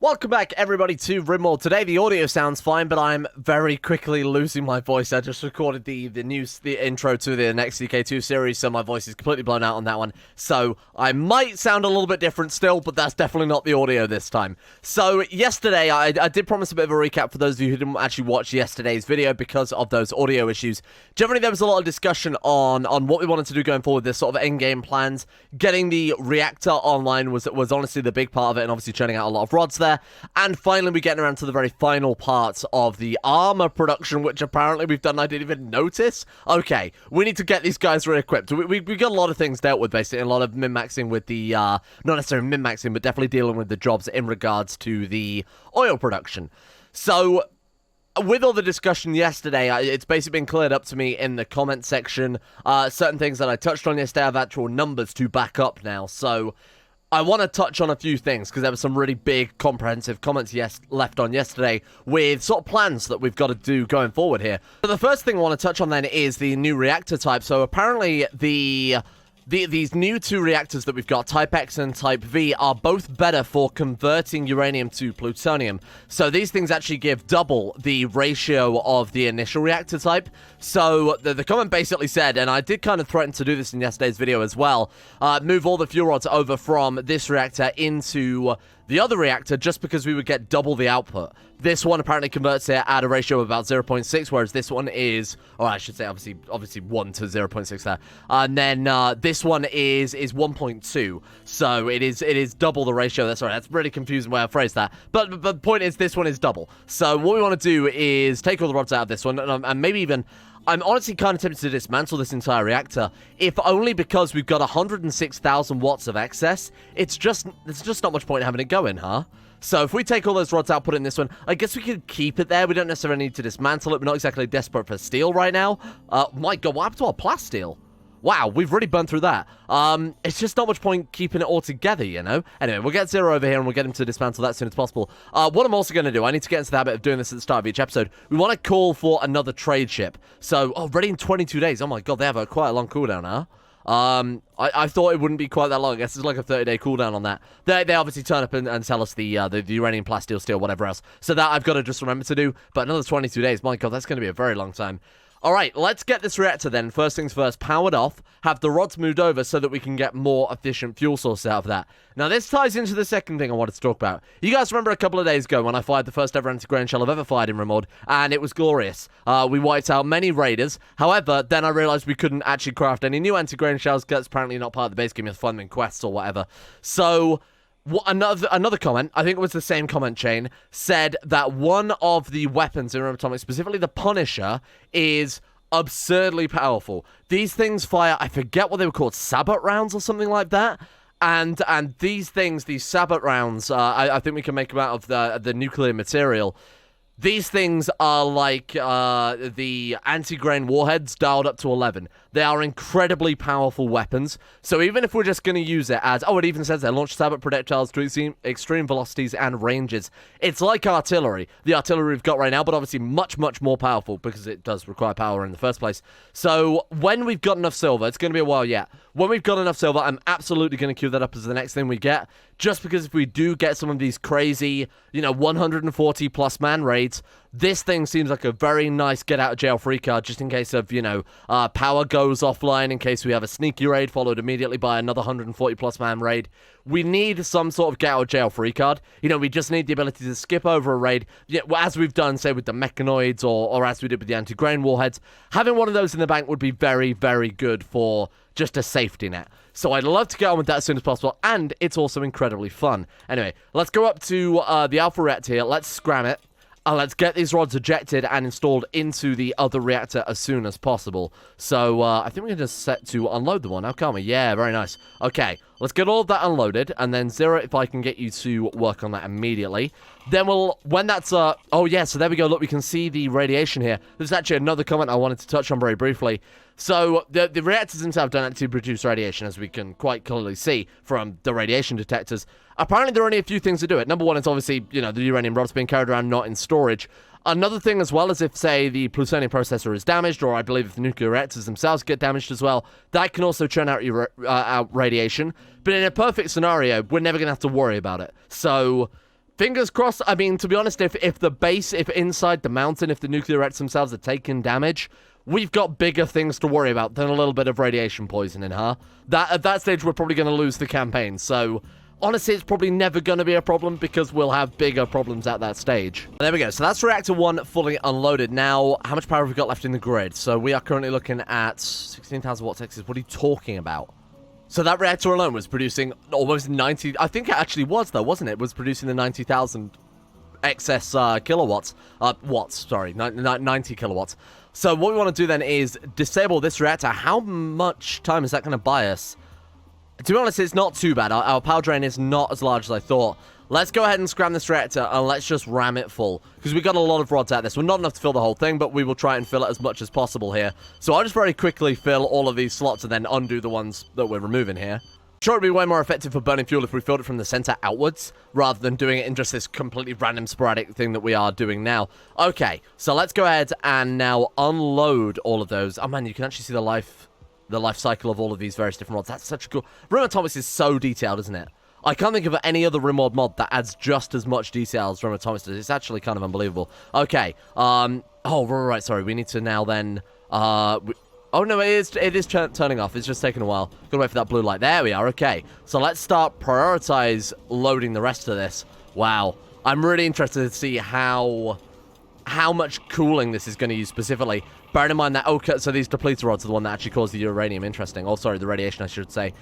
Welcome back, everybody, to Rimworld. Today, the audio sounds fine, but I'm very quickly losing my voice. I just recorded the intro to the next CK2 series, so my voice is completely blown out on that one. So, I might sound a little bit different still, but that's definitely not the audio this time. So, yesterday, I did promise a bit of a recap for those of you who didn't actually watch yesterday's video because of those audio issues. Generally, there was a lot of discussion on what we wanted to do going forward, this sort of end-game plans. Getting the reactor online was honestly the big part of it, and obviously churning out a lot of rods there. And finally, we're getting around to the very final parts of the armor production, which apparently we've done, I didn't even notice. Okay, we need to get these guys re-equipped. We got a lot of things dealt with, basically, a lot of min-maxing with the, not necessarily min-maxing, but definitely dealing with the jobs in regards to the oil production. So, with all the discussion yesterday, it's basically been cleared up to me in the comment section. Certain things that I touched on yesterday have actual numbers to back up now, so I want to touch on a few things, because there were some really big, comprehensive comments left on yesterday with sort of plans that we've got to do going forward here. So the first thing I want to touch on then is the new reactor type. So apparently these new two reactors that we've got, Type X and Type V, are both better for converting uranium to plutonium. So these things actually give double the ratio of the initial reactor type. So the comment basically said, and I did kind of threaten to do this in yesterday's video as well, move all the fuel rods over from this reactor into the other reactor just because we would get double the output. This one apparently converts it at a ratio of about 0.6, whereas this one is, or I should say obviously 1 to 0.6 there. And then this one is 1.2. So it is double the ratio. Sorry, that's really confusing way I phrased that. But the point is, this one is double. So what we want to do is take all the rods out of this one, and maybe even, I'm honestly kind of tempted to dismantle this entire reactor, if only because we've got 106,000 watts of excess. There's just not much point in having it going, huh? So if we take all those rods out, put it in this one, I guess we could keep it there. We don't necessarily need to dismantle it. We're not exactly desperate for steel right now. My God, what happened to our plasteel? Wow, we've really burned through that. It's just not much point keeping it all together, you know? Anyway, we'll get Zero over here and we'll get him to dismantle that as soon as possible. What I'm also going to do, I need to get into the habit of doing this at the start of each episode. We want to call for another trade ship. So, ready in 22 days. Oh my God, they have quite a long cooldown, huh? I thought it wouldn't be quite that long. I guess it's like a 30-day cooldown on that. They obviously turn up and tell us the uranium, plasteel, steel, whatever else. So that I've got to just remember to do. But another 22 days, my God, that's going to be a very long time. Alright, let's get this reactor then, first things first, powered off, have the rods moved over so that we can get more efficient fuel source out of that. Now, this ties into the second thing I wanted to talk about. You guys remember a couple of days ago when I fired the first ever anti-grain shell I've ever fired in Rimworld, and it was glorious. We wiped out many raiders. However, then I realized we couldn't actually craft any new anti-grain shells because it's apparently not part of the base game, you have to find them in quests or whatever. So another comment, I think it was the same comment chain, said that one of the weapons in Rimworld, specifically the Punisher, is absurdly powerful. These things fire, I forget what they were called, sabot rounds or something like that. And these things, these sabot rounds, I think we can make them out of the nuclear material. These things are like the anti-grain warheads dialed up to 11. They are incredibly powerful weapons. So even if we're just going to use it as, it even says they launch sabot projectiles to extreme velocities and ranges. It's like artillery. The artillery we've got right now, but obviously much, much more powerful because it does require power in the first place. So when we've got enough silver, it's going to be a while yet. When we've got enough silver, I'm absolutely going to queue that up as the next thing we get. Just because if we do get some of these crazy, 140 plus man raids, this thing seems like a very nice get out of jail free card just in case of, power goes offline, in case we have a sneaky raid followed immediately by another 140 plus man raid. We need some sort of get out of jail free card. We just need the ability to skip over a raid, as we've done, say, with the mechanoids or as we did with the anti-grain warheads. Having one of those in the bank would be very, very good for just a safety net. So I'd love to get on with that as soon as possible, and it's also incredibly fun. Anyway, let's go up to the Alpha reactor here. Let's scram it. Let's get these rods ejected and installed into the other reactor as soon as possible. So, I think we can just set to unload the one now, can't we? Yeah, very nice. Okay, let's get all of that unloaded, and then Zero, if I can get you to work on that immediately. Then when that's, oh yeah, so there we go, look, we can see the radiation here. There's actually another comment I wanted to touch on very briefly. So, the reactors themselves don't actually produce radiation, as we can quite clearly see from the radiation detectors. Apparently, there are only a few things to do it. Number one is obviously, the uranium rods being carried around, not in storage. Another thing as well is if, say, the plutonium processor is damaged, or I believe if the nuclear reactors themselves get damaged as well, that can also churn out out radiation. But in a perfect scenario, we're never going to have to worry about it. So Fingers crossed. I mean, to be honest, if inside the mountain, if the nuclear reactors themselves are taking damage, we've got bigger things to worry about than a little bit of radiation poisoning, huh? At that stage, we're probably going to lose the campaign, so honestly, it's probably never going to be a problem because we'll have bigger problems at that stage. There we go. So that's reactor 1 fully unloaded. Now, how much power have we got left in the grid? So we are currently looking at 16,000 watts excess. What are you talking about? So that reactor alone was producing almost 90... I think it actually was, though, wasn't it? It was producing the 90,000 excess kilowatts. 90 kilowatts. So what we want to do then is disable this reactor. How much time is that going to buy us? To be honest, it's not too bad. Our power drain is not as large as I thought. Let's go ahead and scram this reactor, and let's just ram it full. Because we've got a lot of rods out this. We're not enough to fill the whole thing, but we will try and fill it as much as possible here. So I'll just very quickly fill all of these slots and then undo the ones that we're removing here. Sure, it'd be way more effective for burning fuel if we filled it from the center outwards, rather than doing it in just this completely random sporadic thing that we are doing now. Okay, so let's go ahead and now unload all of those. Oh man, you can actually see the life cycle of all of these various different rods. That's such a cool... Rimworld is so detailed, isn't it? I can't think of any other Rimworld mod that adds just as much detail as Rimworld does. It's actually kind of unbelievable. Okay, oh, right, sorry. We need to now then, oh, no, it is turning off. It's just taking a while. Gotta wait for that blue light. There we are, okay. So let's start prioritize loading the rest of this. Wow. I'm really interested to see how much cooling this is going to use specifically. Bearing in mind that, okay, so these depleter rods are the one that actually caused the uranium. Interesting. Oh, sorry, the radiation, I should say.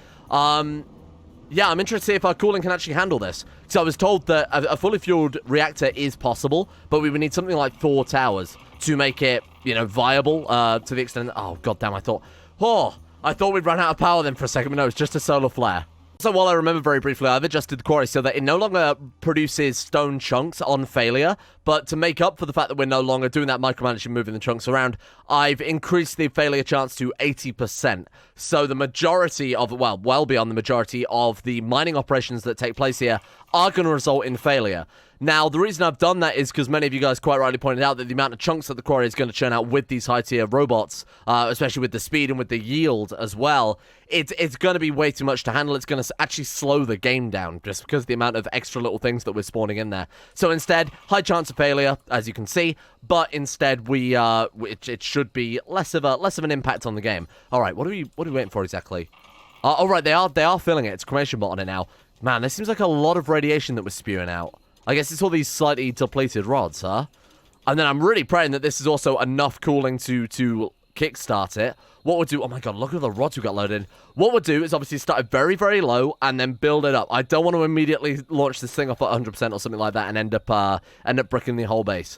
Yeah, I'm interested to see if our cooling can actually handle this. So I was told that a fully fueled reactor is possible, but we would need something like 4 towers to make it, you know, viable to the extent... Oh, goddamn, I thought we'd run out of power then for a second, but no, it's just a solar flare. So while I remember very briefly, I've adjusted the Quarry so that it no longer produces stone chunks on failure, but to make up for the fact that we're no longer doing that micromanaging, moving the chunks around, I've increased the failure chance to 80%. So the majority of, well beyond the majority of the mining operations that take place here are going to result in failure. Now, the reason I've done that is because many of you guys quite rightly pointed out that the amount of chunks that the Quarry is going to churn out with these high-tier robots, especially with the speed and with the yield as well, it's going to be way too much to handle. It's going to actually slow the game down just because of the amount of extra little things that we're spawning in there. So instead, high chance of failure, as you can see, but instead it should be less of an impact on the game. All right, what are we waiting for exactly? All right, they are filling it. It's a cremation bot on it now. Man, this seems like a lot of radiation that we're spewing out. I guess it's all these slightly depleted rods, huh? And then I'm really praying that this is also enough cooling to kickstart it. What we'll do... Oh my god, look at the rods we got loaded in. What we'll do is obviously start it very, very low and then build it up. I don't want to immediately launch this thing off at 100% or something like that and end up bricking the whole base.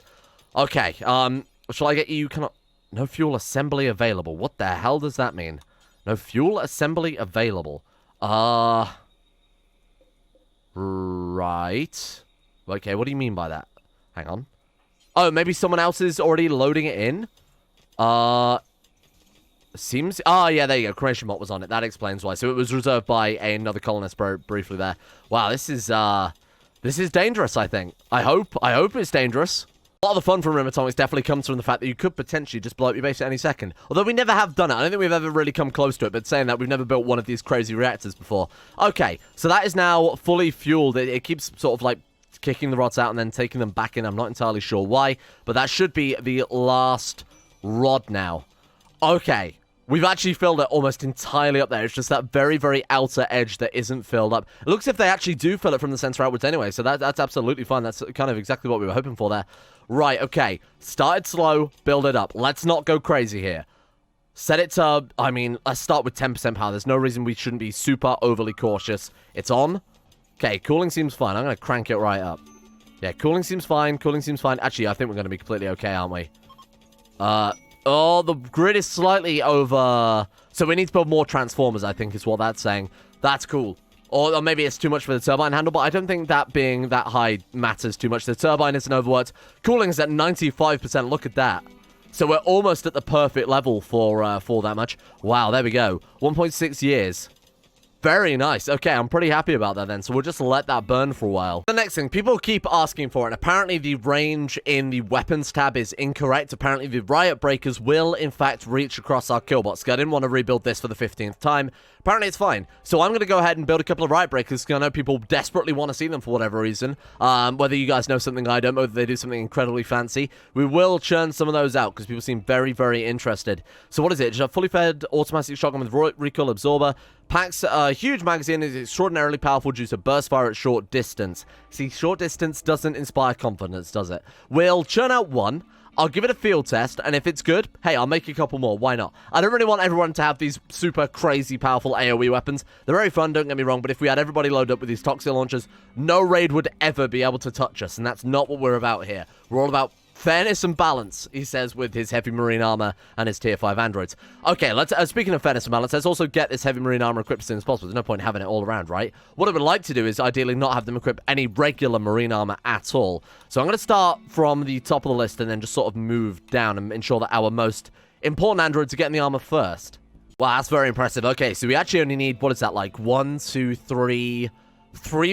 Okay, shall I get you... No fuel assembly available. What the hell does that mean? No fuel assembly available. Right... Okay, what do you mean by that? Hang on. Oh, maybe someone else is already loading it in? Seems... Oh, yeah, there you go. Cremation bot was on it. That explains why. So it was reserved by another colonist briefly there. Wow, this is dangerous, I think. I hope it's dangerous. A lot of the fun from Rimworld definitely comes from the fact that you could potentially just blow up your base at any second. Although we never have done it. I don't think we've ever really come close to it, but saying that, we've never built one of these crazy reactors before. Okay, so that is now fully fueled. It keeps sort of like kicking the rods out and then taking them back in. I'm not entirely sure why, but that should be the last rod now. Okay, we've actually filled it almost entirely up there. It's just that very, very outer edge that isn't filled up. It looks as if they actually do fill it from the center outwards anyway, so that's absolutely fine. That's kind of exactly what we were hoping for there. Right, okay. Started slow, build it up. Let's not go crazy here. Set it to, I mean, let's start with 10% power. There's no reason we shouldn't be super overly cautious. It's on. Okay, cooling seems fine. I'm going to crank it right up. Yeah, cooling seems fine. Cooling seems fine. Actually, I think we're going to be completely okay, aren't we? Oh, the grid is slightly over. So we need to build more transformers, I think, is what that's saying. That's cool. Or maybe it's too much for the turbine handle, but I don't think that being that high matters too much. The turbine isn't overworked. Cooling is at 95%. Look at that. So we're almost at the perfect level for that much. Wow, there we go. 1.6 years. Very nice. Okay, I'm pretty happy about that then, so we'll just let that burn for a while. The next thing, people keep asking for it, and apparently the range in the weapons tab is incorrect. Apparently the riot breakers will, in fact, reach across our kill box. I didn't want to rebuild this for the 15th time. Apparently it's fine. So I'm going to go ahead and build a couple of riot breakers, because I know people desperately want to see them for whatever reason. Whether you guys know something I don't, whether they do something incredibly fancy. We will churn some of those out, because people seem very, very interested. So what is it? Just a fully fed automatic shotgun with recoil absorber. Packs a huge magazine, is extraordinarily powerful due to burst fire at short distance. See, short distance doesn't inspire confidence, does it? We'll churn out one. I'll give it a field test, and if it's good, hey, I'll make a couple more. Why not? I don't really want everyone to have these super crazy powerful AoE weapons. They're very fun, don't get me wrong, but if we had everybody load up with these toxic launchers, no raid would ever be able to touch us, and that's not what we're about here. We're all about fairness and balance, he says, with his heavy marine armor and his tier 5 androids. Okay, let's speaking of fairness and balance, let's also get this heavy marine armor equipped as soon as possible. There's no point having it all around, right? What I would like to do is ideally not have them equip any regular marine armor at all. So I'm going to start from the top of the list and then just sort of move down and ensure that our most important androids are getting the armor first. Wow, that's very impressive. Okay, so we actually only need, what is that, like 1, 2, 3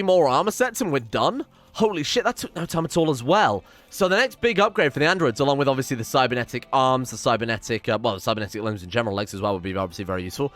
more armor sets and we're done? Holy shit, that took no time at all as well. So the next big upgrade for the androids, along with obviously the cybernetic arms, the cybernetic, the cybernetic limbs in general, legs as well would be obviously very useful.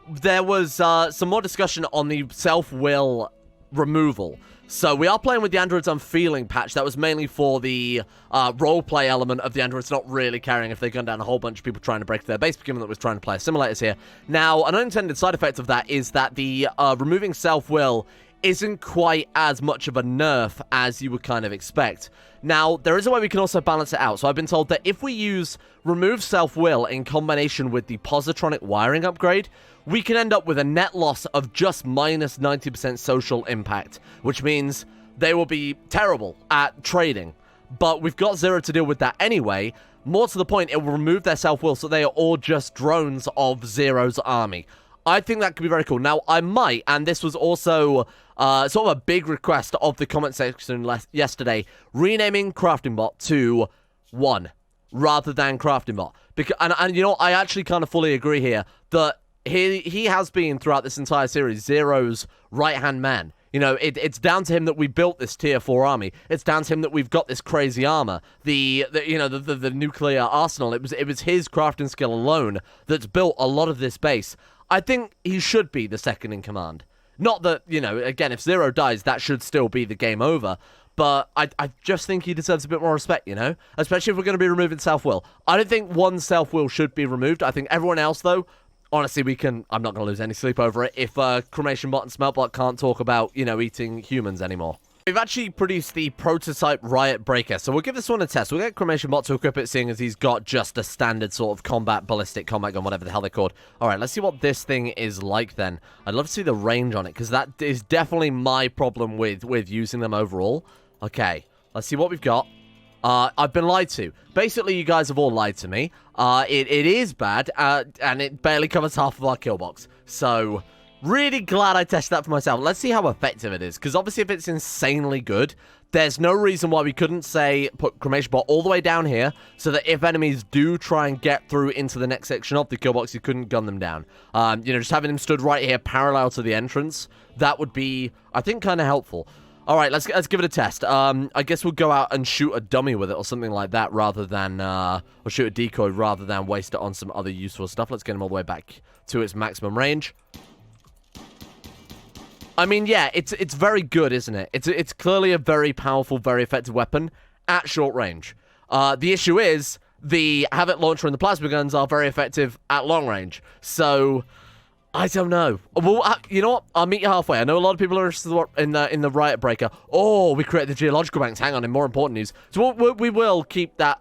There was some more discussion on the self-will removal. So we are playing with the androids unfeeling patch. That was mainly for the roleplay element of the androids not really caring if they gun down a whole bunch of people trying to break their base, given that we're trying to play Assimilators here. Now, an unintended side effect of that is that the removing self-will isn't quite as much of a nerf as you would kind of expect. Now, there is a way we can also balance it out. So I've been told that if we use remove self-will in combination with the positronic wiring upgrade, we can end up with a net loss of just minus 90% social impact, which means they will be terrible at trading. But we've got Zero to deal with that anyway. More to the point, it will remove their self-will, so they are all just drones of Zero's army. I think that could be very cool. Now, I might, and this was also sort of a big request of the comment section yesterday, renaming Crafting Bot to 1 rather than Crafting Bot. Because, and you know, I actually kind of fully agree here that he has been, throughout this entire series, Zero's right-hand man. You know, it's down to him that we built this tier 4 army. It's down to him that we've got this crazy armor. The nuclear arsenal. It was his crafting skill alone that's built a lot of this base. I think he should be the second in command. Not that, you know, again, if Zero dies, that should still be the game over. But I just think he deserves a bit more respect, you know? Especially if we're going to be removing self-will. I don't think one self-will should be removed. I think everyone else, though, honestly, I'm not going to lose any sleep over it if Cremation Bot and Smeltbot can't talk about, you know, eating humans anymore. We've actually produced the prototype Riot Breaker, so we'll give this one a test. We'll get Cremation Bot to equip it, seeing as he's got just a standard sort of ballistic combat gun, whatever the hell they're called. Alright, let's see what this thing is like then. I'd love to see the range on it, because that is definitely my problem with using them overall. Okay, let's see what we've got. I've been lied to. Basically, you guys have all lied to me. It is bad, and it barely covers half of our kill box. So, really glad I tested that for myself. Let's see how effective it is, because obviously if it's insanely good, there's no reason why we couldn't, say, put Cremation Bot all the way down here, so that if enemies do try and get through into the next section of the kill box, you couldn't gun them down. You know, just having them stood right here parallel to the entrance, that would be, I think, kind of helpful. Alright, let's give it a test. I guess we'll go out and shoot a dummy with it or something like that rather than, or shoot a decoy rather than waste it on some other useful stuff. Let's get him all the way back to its maximum range. I mean, yeah, it's very good, isn't it? It's clearly a very powerful, very effective weapon at short range. The issue is the Havoc launcher and the plasma guns are very effective at long range. So, I don't know. Well, you know what? I'll meet you halfway. I know a lot of people are interested in the Riot Breaker. Oh, we created the geological banks. Hang on, in more important news. So we will keep that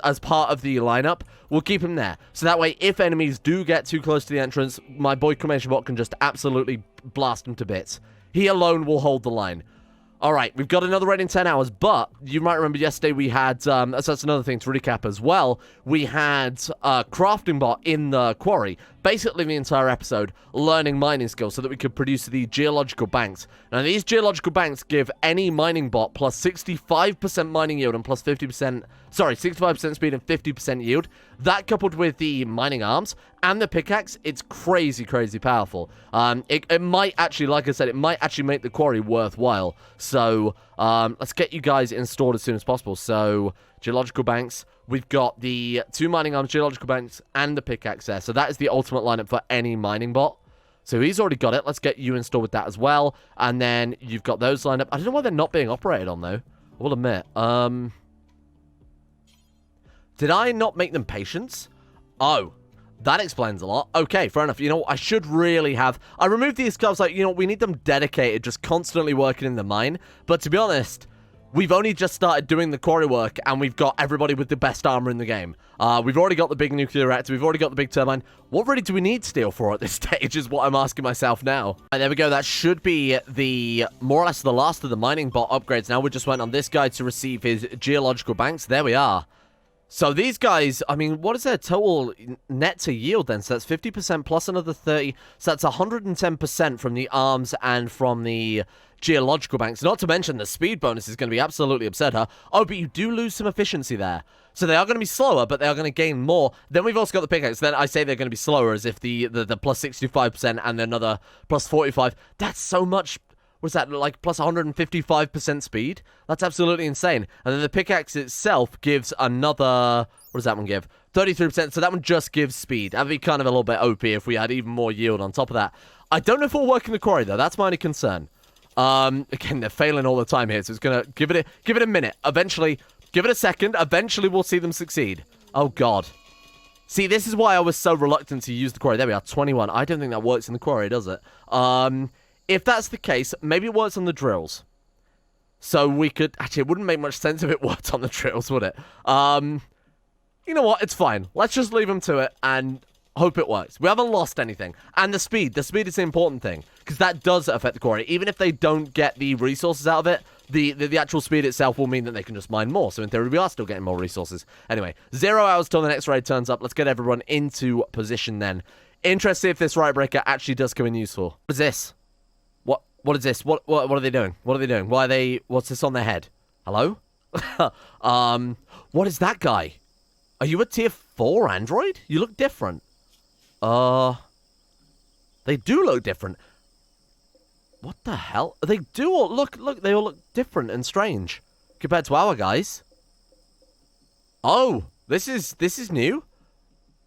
as part of the lineup. We'll keep him there. So that way, if enemies do get too close to the entrance, my boy Cremation Bot can just absolutely blast them to bits. He alone will hold the line. Alright, we've got another raid in 10 hours, but you might remember yesterday we had, so that's another thing to recap as well, we had Crafting Bot in the Quarry, basically the entire episode learning mining skills so that we could produce the geological banks. Now, these geological banks give any mining bot plus 65% mining yield and plus 50%, sorry, 65% speed and 50% yield. That coupled with the mining arms and the pickaxe, it's crazy, crazy powerful. It might actually, like I said, it might actually make the quarry worthwhile. So, let's get you guys installed as soon as possible. So, geological banks. We've got the 2 mining arms, geological banks, and the pickaxe there. So that is the ultimate lineup for any mining bot. So he's already got it. Let's get you installed with that as well. And then you've got those lined up. I don't know why they're not being operated on, though. I will admit. Did I not make them patients? Oh, that explains a lot. Okay, fair enough. You know, I should really have... I removed these because I was like, you know, we need them dedicated, just constantly working in the mine. But to be honest... We've only just started doing the quarry work, and we've got everybody with the best armor in the game. We've already got the big nuclear reactor. We've already got the big turbine. What really do we need steel for at this stage is what I'm asking myself now. And there we go. That should be the more or less the last of the mining bot upgrades. Now we just went on this guy to receive his geological banks. There we are. So these guys, I mean, what is their total net to yield then? So that's 50% plus another 30. So that's 110% from the arms and from the geological banks. Not to mention the speed bonus is going to be absolutely absurd, huh? Oh, but you do lose some efficiency there. So they are going to be slower, but they are going to gain more. Then we've also got the pickaxe. Then I say they're going to be slower as if the plus 65% and another plus 45. That's so much... Was that like plus 155% speed? That's absolutely insane. And then the pickaxe itself gives another... What does that one give? 33%. So that one just gives speed. That'd be kind of a little bit OP if we had even more yield on top of that. I don't know if we'll work in the quarry, though. That's my only concern. Again, they're failing all the time here, so it's going to give it a minute. Eventually, give it a second. Eventually, we'll see them succeed. Oh, God. See, this is why I was so reluctant to use the quarry. There we are, 21. I don't think that works in the quarry, does it? If that's the case, maybe it works on the drills. So we could... Actually, it wouldn't make much sense if it worked on the drills, would it? You know what? It's fine. Let's just leave them to it and hope it works. We haven't lost anything. And the speed. The speed is the important thing. Because that does affect the quarry. Even if they don't get the resources out of it, the actual speed itself will mean that they can just mine more. So in theory, we are still getting more resources. Anyway, 0 hours till the next raid turns up. Let's get everyone into position then. Interested if this riot breaker actually does come in useful. What is this? What is this? What are they doing? What are they doing? Why are they... What's this on their head? Hello? What is that guy? Are you a tier 4 android? You look different. They do look different. What the hell? They do all look, they all look different and strange compared to our guys. Oh, this is new.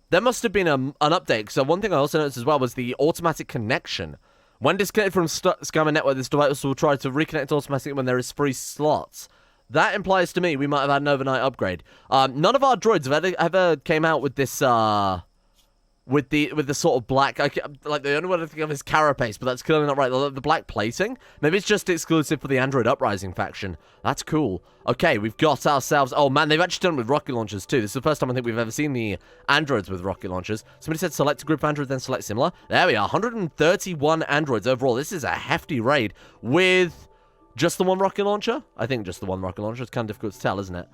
There must have been an update. So one thing I also noticed as well was the automatic connection. When disconnected from Scammer Network, this device will try to reconnect automatically when there is free slots. That implies to me we might have had an overnight upgrade. None of our droids have ever came out with this, with the sort of black, like the only one I think of is carapace, but that's clearly not right. The black plating? Maybe it's just exclusive for the Android Uprising faction. That's cool. Okay, we've got ourselves... Oh, man, they've actually done it with rocket launchers, too. This is the first time I think we've ever seen the androids with rocket launchers. Somebody said select a group of androids, then select similar. There we are, 131 androids overall. This is a hefty raid with just the one rocket launcher? I think just the one rocket launcher. It's kind of difficult to tell, isn't it?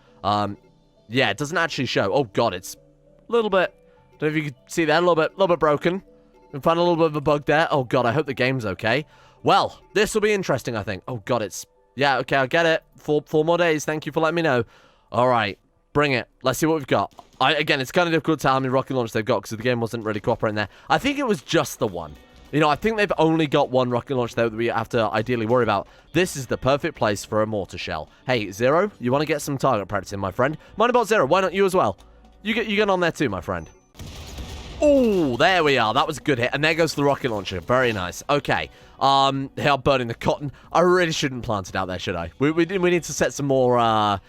Yeah, it doesn't actually show. Oh, God, it's a little bit... Don't know if you can see that, a little bit broken. We found a little bit of a bug there. Oh, God, I hope the game's okay. Well, this will be interesting, I think. Oh, God, it's... Yeah, okay, I get it. Four more days. Thank you for letting me know. All right, bring it. Let's see what we've got. Again, it's kind of difficult to tell how many rocket launchers they've got because the game wasn't really cooperating there. I think it was just the one. You know, I think they've only got one rocket launcher there that we have to ideally worry about. This is the perfect place for a mortar shell. Hey, Zero, you want to get some target practicing, my friend? Mind about Zero, why not you as well? You get on there too, my friend. Oh, there we are. That was a good hit. And there goes the rocket launcher. Very nice. Okay. They are burning the cotton. I really shouldn't plant it out there, should I? We need to set some more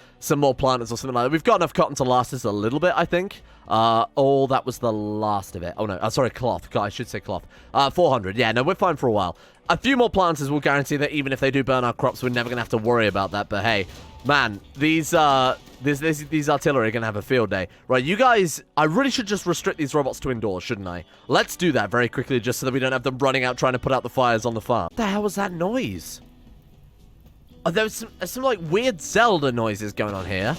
planters or something like that. We've got enough cotton to last us a little bit, I think. Oh, that was the last of it. Oh, no. Sorry, cloth. I should say cloth. 400. Yeah, no, we're fine for a while. A few more planters will guarantee that even if they do burn our crops, we're never going to have to worry about that. But hey, man, these artillery are going to have a field day. Right, you guys, I really should just restrict these robots to indoors, shouldn't I? Let's do that very quickly just so that we don't have them running out trying to put out the fires on the farm. What the hell was that noise? Oh, there was some like weird Zelda noises going on here.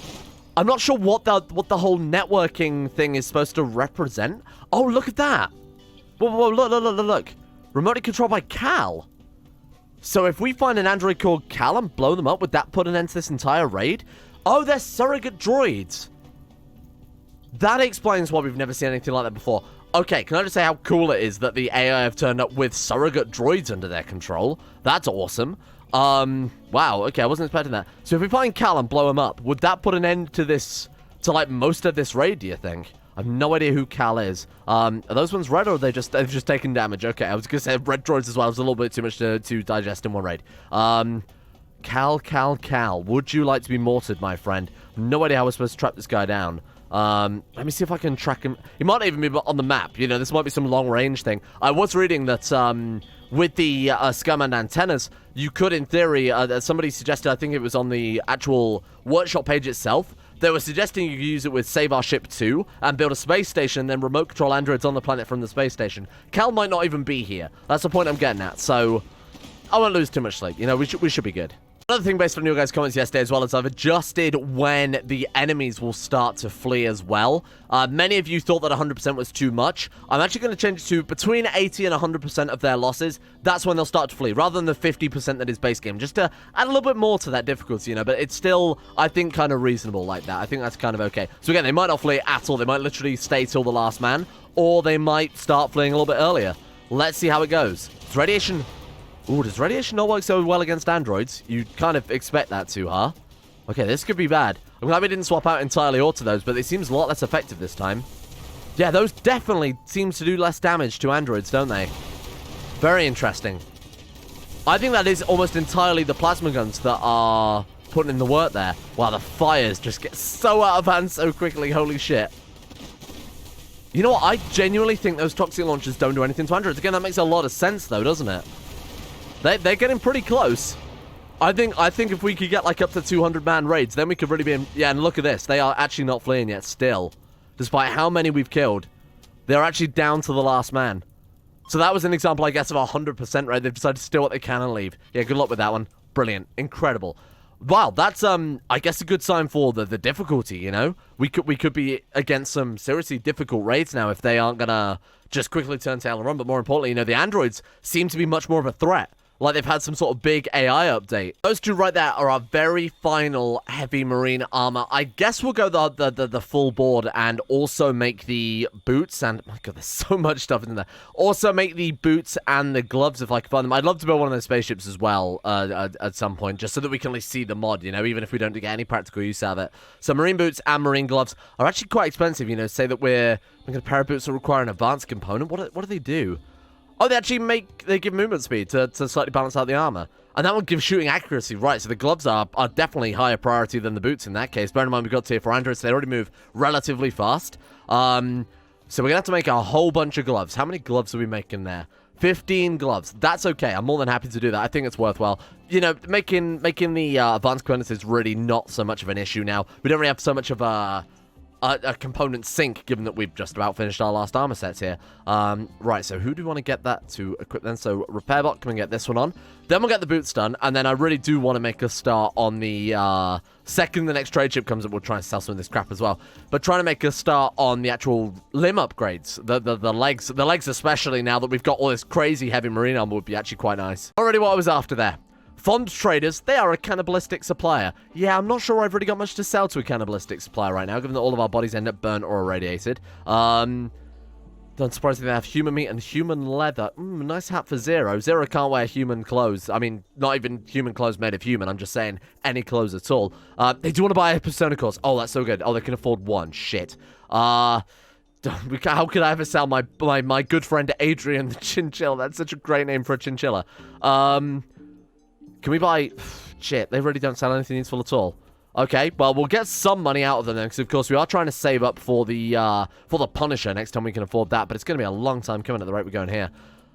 I'm not sure what the whole networking thing is supposed to represent. Oh, look at that. Whoa, look. Remotely controlled by Cal. So if we find an android called Cal and blow them up, would that put an end to this entire raid? Oh, they're surrogate droids. That explains why we've never seen anything like that before. Okay, can I just say how cool it is that the AI have turned up with surrogate droids under their control? That's awesome. Wow, okay, I wasn't expecting that. So if we find Cal and blow him up, would that put an end to this, to like most of this raid, do you think? I have no idea who Cal is. Are those ones red or they've just taken damage? Okay, I was gonna say red droids as well. It was a little bit too much to digest in one raid. Cal, would you like to be mortared, my friend? No idea how we're supposed to track this guy down. Let me see if I can track him. He might even be on the map. You know, this might be some long-range thing. I was reading that, with the Skyman antennas, you could, in theory, somebody suggested, I think it was on the actual workshop page itself, they were suggesting you could use it with Save Our Ship 2 and build a space station, then remote control androids on the planet from the space station. Cal might not even be here. That's the point I'm getting at, so I won't lose too much sleep. You know, we should be good. Another thing based on your guys' comments yesterday as well is I've adjusted when the enemies will start to flee as well. Many of you thought that 100% was too much. I'm actually going to change it to between 80 and 100% of their losses. That's when they'll start to flee, rather than the 50% that is base game. Just to add a little bit more to that difficulty, you know, but it's still, I think, kind of reasonable like that. I think that's kind of okay. So again, they might not flee at all. They might literally stay till the last man, or they might start fleeing a little bit earlier. Let's see how it goes. It's radiation... Ooh, does radiation not work so well against androids? You'd kind of expect that to, huh? Okay, this could be bad. I'm glad we didn't swap out entirely auto those, but it seems a lot less effective this time. Yeah, those definitely seem to do less damage to androids, don't they? Very interesting. I think that is almost entirely the plasma guns that are putting in the work there. Wow, the fires just get so out of hand so quickly. Holy shit. You know what? I genuinely think those toxic launchers don't do anything to androids. Again, that makes a lot of sense, though, doesn't it? They're getting pretty close. I think if we could get like up to 200-man raids, then we could really be in... Yeah, and look at this. They are actually not fleeing yet still. Despite how many we've killed, they're actually down to the last man. So that was an example, I guess, of a 100% raid. They've decided to steal what they can and leave. Yeah, good luck with that one. Brilliant. Incredible. Wow, that's, I guess, a good sign for the difficulty, you know? We could be against some seriously difficult raids now if they aren't gonna just quickly turn tail and run. But more importantly, you know, the androids seem to be much more of a threat. Like they've had some sort of big AI update. Those two right there are our very final heavy marine armor. I guess we'll go the full board and also make the boots and... My god, there's so much stuff in there. Also make the boots and the gloves if I can find them. I'd love to build one of those spaceships as well at some point, just so that we can at least see the mod, you know, even if we don't get any practical use out of it. So marine boots and marine gloves are actually quite expensive, you know. Say that we're making a pair of boots that require an advanced component. What do they do? Oh, they give movement speed to slightly balance out the armor. And that one gives shooting accuracy, right? So the gloves are definitely higher priority than the boots in that case. Bear in mind, we've got tier 4 androids, so they already move relatively fast. So we're going to have to make a whole bunch of gloves. How many gloves are we making there? 15 gloves. That's okay. I'm more than happy to do that. I think it's worthwhile. You know, making the advanced components is really not so much of an issue now. We don't really have so much of a component sink, given that we've just about finished our last armor sets here. Right, so who do we want to get that to equip then? So Repairbot, come and get this one on. Then we'll get the boots done, and then I really do want to make a start on the, second the next trade ship comes up, we'll try and sell some of this crap as well. But trying to make a start on the actual limb upgrades. The legs especially, now that we've got all this crazy heavy marine armor, would be actually quite nice. Already what I was after there. Fond traders, they are a cannibalistic supplier. Yeah, I'm not sure I've really got much to sell to a cannibalistic supplier right now, given that all of our bodies end up burnt or irradiated. Don't surprisingly, they have human meat and human leather. Nice hat for Zero. Zero can't wear human clothes. I mean, not even human clothes made of human. I'm just saying any clothes at all. They do want to buy a persona course. Oh, that's so good. Oh, they can afford one. Shit. How could I ever sell my good friend Adrian the Chinchilla? That's such a great name for a chinchilla. Can we buy... Shit, they really don't sell anything useful at all. Okay, well, we'll get some money out of them then, because of course we are trying to save up for the Punisher next time we can afford that, but it's going to be a long time coming at the rate we're going here.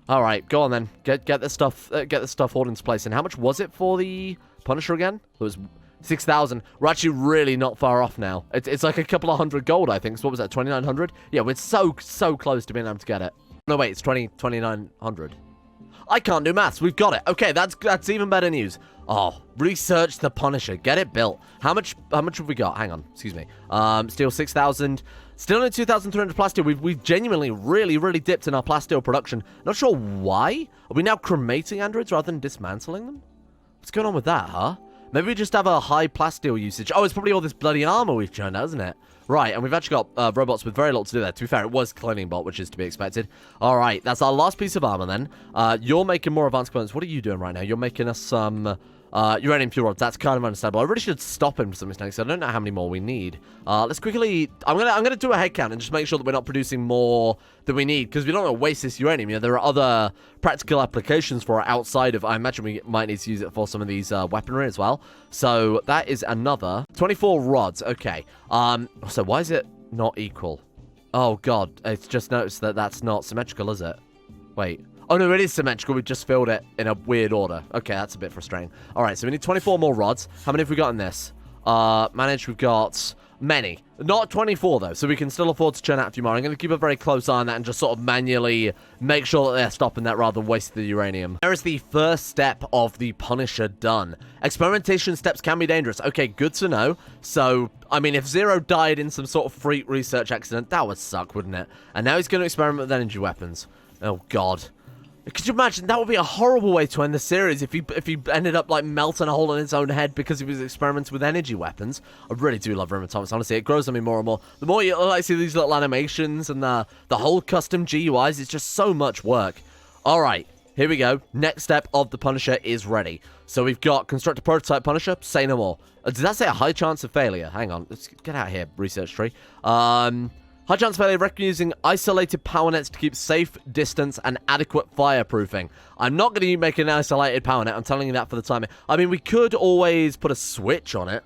All right, go on then. Get this stuff ordered into place. And how much was it for the Punisher again? It was 6,000. We're actually really not far off now. It's like a couple of hundred gold, I think. So what was that, 2,900? Yeah, we're so close to being able to get it. No, wait, it's 2,900. I can't do maths. We've got it. Okay, that's even better news. Oh, research the Punisher. Get it built. How much have we got? Hang on. Excuse me. Steel 6,000. Still only 2,300 plasteel. We've genuinely really dipped in our plasteel production. Not sure why. Are we now cremating androids rather than dismantling them? What's going on with that, huh? Maybe we just have a high plasteel usage. Oh, it's probably all this bloody armor we've churned out, isn't it? Right, and we've actually got robots with very little to do there. To be fair, it was cleaning bot, which is to be expected. All right, that's our last piece of armor then. You're making more advanced components. What are you doing right now? You're making us some uranium fuel rods. That's kind of understandable. I really should stop him for some extent, because I don't know how many more we need. Let's quickly... I'm gonna do a head count and just make sure that we're not producing more than we need, because we don't want to waste this uranium. You know, there are other practical applications for it outside of... I imagine we might need to use it for some of these weaponry as well. So that is another 24 rods. Okay. So why is it not equal? Oh god, it's just noticed that that's not symmetrical, is it? Wait. Oh, no, it is symmetrical. We've just filled it in a weird order. Okay, that's a bit frustrating. All right, so we need 24 more rods. How many have we got in this? Managed, we've got many. Not 24, though, so we can still afford to churn out a few more. I'm going to keep a very close eye on that and just sort of manually make sure that they're stopping that rather than wasting the uranium. There is the first step of the Punisher done. Experimentation steps can be dangerous. Okay, good to know. So, I mean, if Zero died in some sort of freak research accident, that would suck, wouldn't it? And now he's going to experiment with energy weapons. Oh, God. Could you imagine? That would be a horrible way to end the series if he ended up, like, melting a hole in his own head because he was experimenting with energy weapons. I really do love Rimworld, honestly. It grows on me more and more. The more you like see these little animations and the whole custom GUIs, it's just so much work. All right, here we go. Next step of the Punisher is ready. So we've got construct a prototype Punisher. Say no more. Did that say a high chance of failure? Hang on. Let's get out of here, research tree. High chance failure, using isolated power nets to keep safe distance and adequate fireproofing. I'm not going to make an isolated power net. I'm telling you that for the time. I mean, we could always put a switch on it.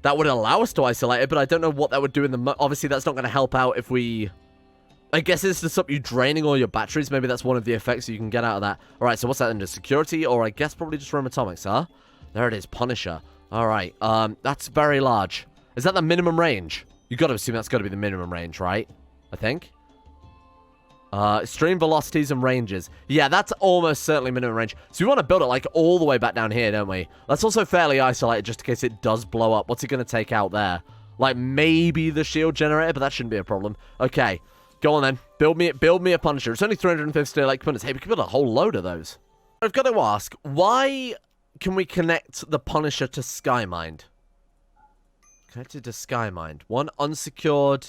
That would allow us to isolate it, but I don't know what that would do in the... Obviously, that's not going to help out if we... I guess it's to stop you draining all your batteries. Maybe that's one of the effects you can get out of that. All right, so what's that under? Security, or I guess probably just room atomics, huh? There it is, Punisher. All right, that's very large. Is that the minimum range? You got to assume that's got to be the minimum range, right? I think. Extreme velocities and ranges. Yeah, that's almost certainly minimum range. So we want to build it, like, all the way back down here, don't we? That's also fairly isolated, just in case it does blow up. What's it going to take out there? Like, maybe the shield generator, but that shouldn't be a problem. Okay, go on then. Build me a Punisher. It's only 350 like components. Hey, we can build a whole load of those. I've got to ask, why can we connect the Punisher to Hive Mind? Connected to Hive Mind. One unsecured.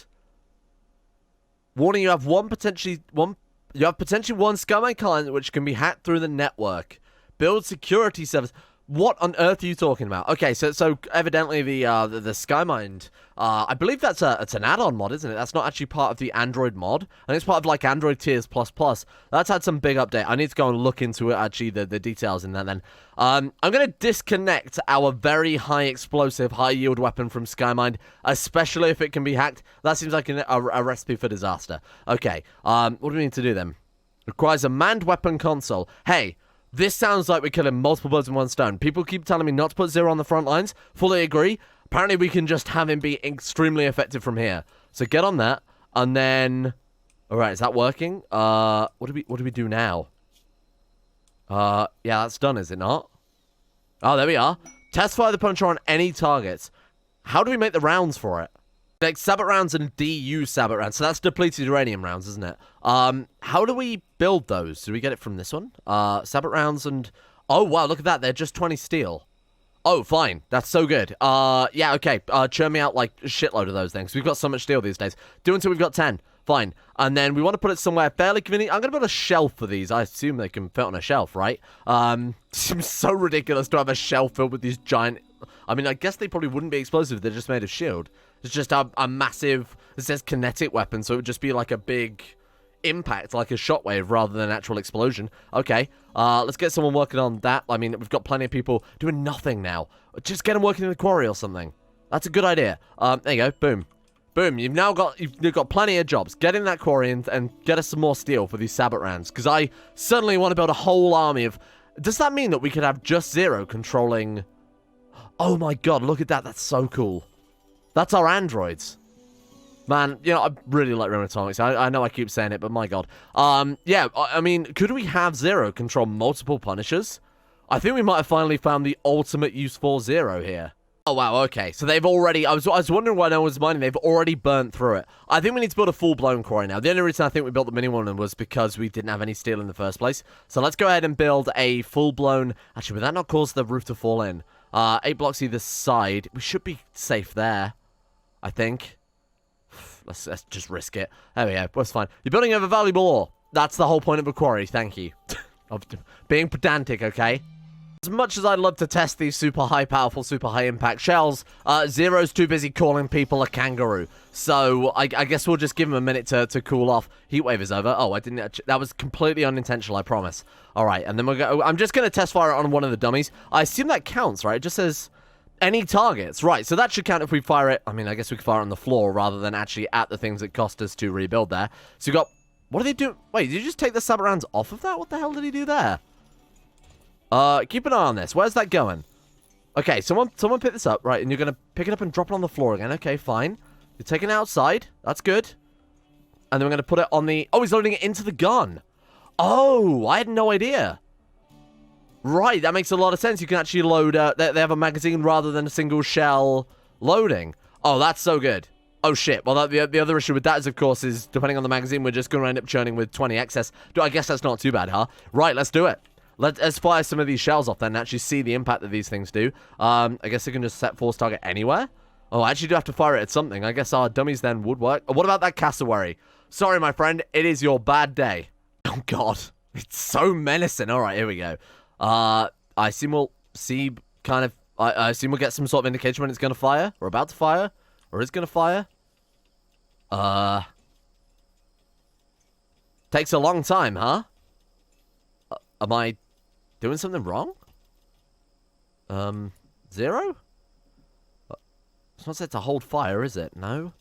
Warning: you have potentially one Hive Mind client which can be hacked through the network. Build security service. What on earth are you talking about? Okay, so evidently the Hive Mind, I believe it's an add-on mod, isn't it? That's not actually part of the Android mod. I think it's part of like Android Tiers plus. That's had some big update. I need to go and look into it, actually, the details in that then. I'm gonna disconnect our very high explosive, high yield weapon from Hive Mind, especially if it can be hacked. That seems like a recipe for disaster. Okay, what do we need to do then? Requires a manned weapon console. Hey. This sounds like we're killing multiple birds in one stone. People keep telling me not to put Zero on the front lines. Fully agree. Apparently, we can just have him be extremely effective from here. So get on that, and then... Alright, is that working? What do we do now? Yeah, that's done, is it not? Oh, there we are. Test fire the Punisher on any targets. How do we make the rounds for it? Like Sabot rounds and DU Sabot rounds. So that's depleted uranium rounds, isn't it? How do we build those? Do we get it from this one? Sabot rounds and... Oh, wow, look at that. They're just 20 steel. Oh, fine. That's so good. Yeah, okay. Churn me out, like, a shitload of those things. We've got so much steel these days. Do until we've got 10. Fine. And then we want to put it somewhere fairly convenient. I'm going to put a shelf for these. I assume they can fit on a shelf, right? Seems so ridiculous to have a shelf filled with these giant... I mean, I guess they probably wouldn't be explosive. They're just made of shield. It's just a massive... It says kinetic weapon, so it would just be like a big impact, like a shockwave, rather than an actual explosion. Okay, let's get someone working on that. I mean, we've got plenty of people doing nothing now. Just get them working in the quarry or something. That's a good idea. There you go. Boom. Boom. You've got plenty of jobs. Get in that quarry and get us some more steel for these Sabot rounds, because I certainly want to build a whole army of... Does that mean that we could have just Zero controlling... Oh my god, look at that. That's so cool. That's our androids. Man, you know, I really like Rimworld. I know I keep saying it, but my god. Yeah, I mean, could we have Zero control multiple Punishers? I think we might have finally found the ultimate use for Zero here. Oh, wow, okay. So they've already... I was wondering why no one's mining. They've already burnt through it. I think we need to build a full-blown quarry now. The only reason I think we built the mini one was because we didn't have any steel in the first place. So let's go ahead and build a full-blown... Actually, would that not cause the roof to fall in? 8 blocks either side. We should be safe there, I think. Let's just risk it. There we go. That's fine. You're building over valuable ore. That's the whole point of a quarry. Thank you. Of being pedantic, okay? As much as I'd love to test these super high powerful, super high impact shells, Zero's too busy calling people a kangaroo. So I guess we'll just give him a minute to cool off. Heatwave is over. Oh, I didn't. That was completely unintentional, I promise. All right, and then we'll go. I'm just going to test fire it on one of the dummies. I assume that counts, right? It just says any targets. Right, so that should count if we fire it. I mean, I guess we could fire it on the floor rather than actually at the things that cost us to rebuild there. So we got... What do they do? Wait, did you just take the cybernetic off of that? What the hell did he do there? Keep an eye on this. Where's that going? Okay, someone pick this up, right? And you're going to pick it up and drop it on the floor again. Okay, fine. You're taking it outside. That's good. And then we're going to put it on the... Oh, he's loading it into the gun. Oh, I had no idea. Right, that makes a lot of sense. You can actually load... They have a magazine rather than a single shell loading. Oh, that's so good. Oh, shit. Well, the other issue with that is, of course, is depending on the magazine, we're just going to end up churning with 20 excess. I guess that's not too bad, huh? Right, let's do it. Let's fire some of these shells off then and actually see the impact that these things do. I guess they can just set force target anywhere. Oh, I actually do have to fire it at something. I guess our dummies then would work. Oh, what about that cassowary? Sorry, my friend. It is your bad day. Oh, God. It's so menacing. All right, here we go. I assume we'll see kind of... I assume we'll get some sort of indication when it's going to fire. Or about to fire. Or is going to fire. Takes a long time, huh? Am I doing something wrong? Zero? It's not set to hold fire, is it? No?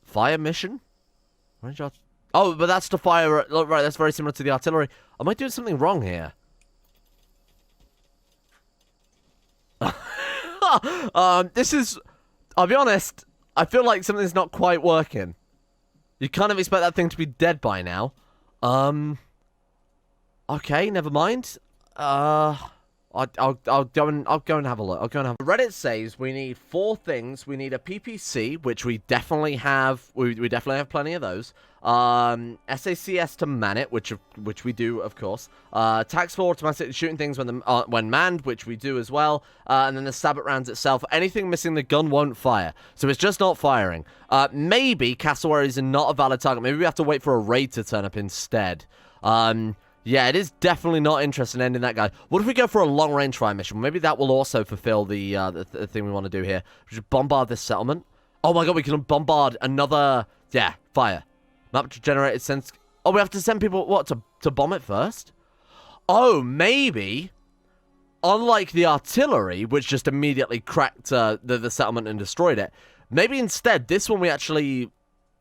Fire mission? Oh, but that's to fire... Right, that's very similar to the artillery. Am I doing something wrong here? This is... I'll be honest, I feel like something's not quite working. You kind of expect that thing to be dead by now. Okay, never mind. I'll go and have a look. Reddit says we need 4 things. We need a PPC, which we definitely have. We definitely have plenty of those. SACS to man it, which we do, of course. Tax for automatic shooting things when manned, which we do as well. And then the sabot rounds itself. Anything missing the gun won't fire, so it's just not firing. Maybe cassowaries are not a valid target. Maybe we have to wait for a raid to turn up instead. Yeah, it is definitely not interested in ending that guy. What if we go for a long-range fire mission? Maybe that will also fulfill the thing we want to do here. We should bombard this settlement. Oh my god, we can bombard another... Yeah, fire. Map generated sense... Oh, we have to send people, what, to bomb it first? Oh, maybe... Unlike the artillery, which just immediately cracked the settlement and destroyed it, maybe instead, this one we actually...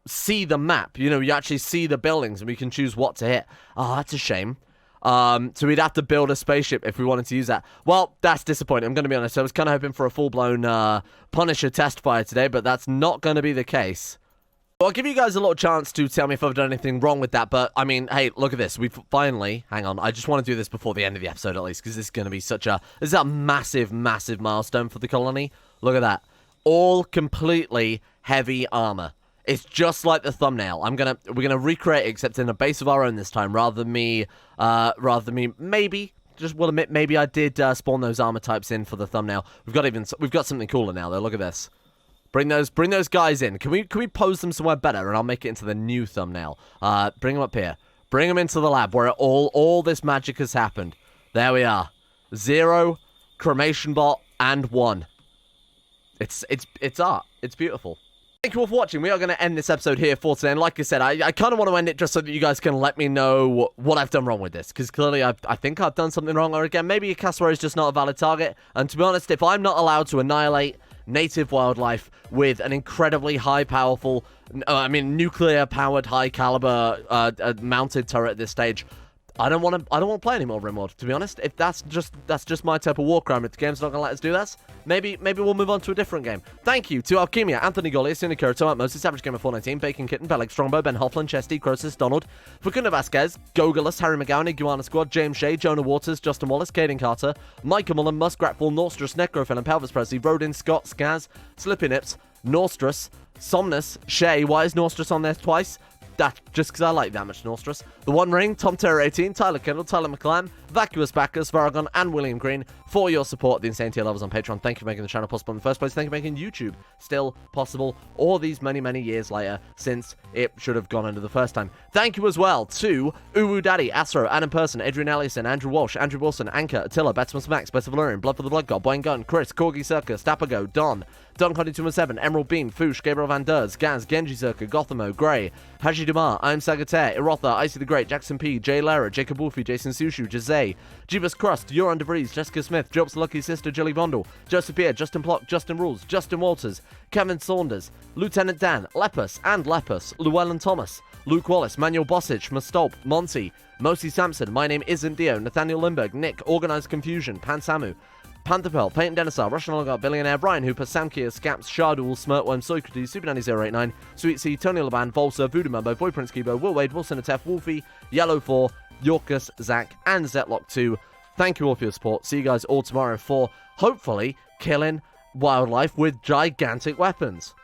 see the map, you know, you actually see the buildings and we can choose what to hit. Oh, that's a shame. So we'd have to build a spaceship if we wanted to use that. Well, that's disappointing, I'm going to be honest. I was kind of hoping for a full-blown Punisher test fire today, but that's not going to be the case. Well, I'll give you guys a little chance to tell me if I've done anything wrong with that, but, I mean, hey, look at this. We've finally... Hang on, I just want to do this before the end of the episode, at least, because this is going to be such a... This is a massive, massive milestone for the colony. Look at that. All completely heavy armor. It's just like the thumbnail. We're gonna recreate it, except in a base of our own this time, rather than me maybe, just will admit, maybe I did spawn those armor types in for the thumbnail. We've got something cooler now though. Look at this. Bring those guys in. Can we pose them somewhere better, and I'll make it into the new thumbnail. Bring them up here. Bring them into the lab where all this magic has happened. There we are. 0, cremation bot, and 1. It's art. It's beautiful. Thank you all for watching. We are going to end this episode here for today. And like I said, I kind of want to end it just so that you guys can let me know what I've done wrong with this. Because clearly I think I've done something wrong. Or again, maybe a cassowary is just not a valid target. And to be honest, if I'm not allowed to annihilate native wildlife with an incredibly high powerful, nuclear powered high caliber mounted turret at this stage, I don't want to play any more Rimworld, to be honest. If that's just my type of war crime, if the game's not going to let us do this, maybe we'll move on to a different game. Thank you to Alchemia, Anthony Gollier, Sinicura, Tomat Moses, Savage Gamer 419, Bacon Kitten, Belek, Strongbow, Ben Hoffland, Chesty, Croesus, Donald, Facunda Vasquez, Gogolus, Harry McGowan, Iguana Squad, James Shea, Jonah Waters, Justin Wallace, Caden Carter, Micah Mullen, Muskratfall, Norstrus, Necrophil, Pelvis Presley, Rodin, Scott, Skaz, Slippy Nips, Norstrus, Somnus, Shay. Why is Norstrus on there twice? That just because I like that much Norstrus. The One Ring, Tom Terror 18, Tyler Kendall, Tyler McClam, Vacuous Backers, Varagon, and William Green for your support. The Insane Tier levels on Patreon. Thank you for making the channel possible in the first place. Thank you for making YouTube still possible all these many years later since it should have gone under the first time. Thank you as well to Uwu Daddy, Astro, Adam Person, Adrian Ellison, Andrew Walsh, Andrew Wilson, Anchor, Attila, Betsmus Max, Best of Valerian, Blood for the Blood God, Boyne Gun, Chris, Corgi Circus, Stapago, Don, Connie 217, Emerald Beam, Foosh, Gabriel Van Ders, Gaz, Genji Zerka, Gothamo, Grey, Haji Damar, I'm Sagataire, Irotha, Icy the Great, Jackson P, Jay Lara, Jacob Wolfie, Jason Sushu, Jose, Jeebus Crust, Joran DeVries, Jessica Smith, Job's Lucky Sister, Jilly Bondle, Joseph Pierre, Justin Plock, Justin Rules, Justin Walters, Kevin Saunders, Lieutenant Dan, Lepus and Lepus, Llewellyn Thomas, Luke Wallace, Manuel Bossich, Mustolp, Monty, Mosi Sampson, My Name Isn't Dio, Nathaniel Lindbergh, Nick, Organized Confusion, Pan Samu, Pantherpel, Peyton Denisar, Russian Oligarch, Billionaire, Brian Hooper, Sam Keir, Scaps, Shardul, Smirtworm, Socrates, Super Nanny 089, Sweet C, Tony Laban, Volsa, Voodoo Mumbo, Boy Prince Kibo, Will Wade, Wilson Atef, Wolfie, Yellow 4, Yorkus, Zach, and Zetlock 2. Thank you all for your support. See you guys all tomorrow for, hopefully, killing wildlife with gigantic weapons.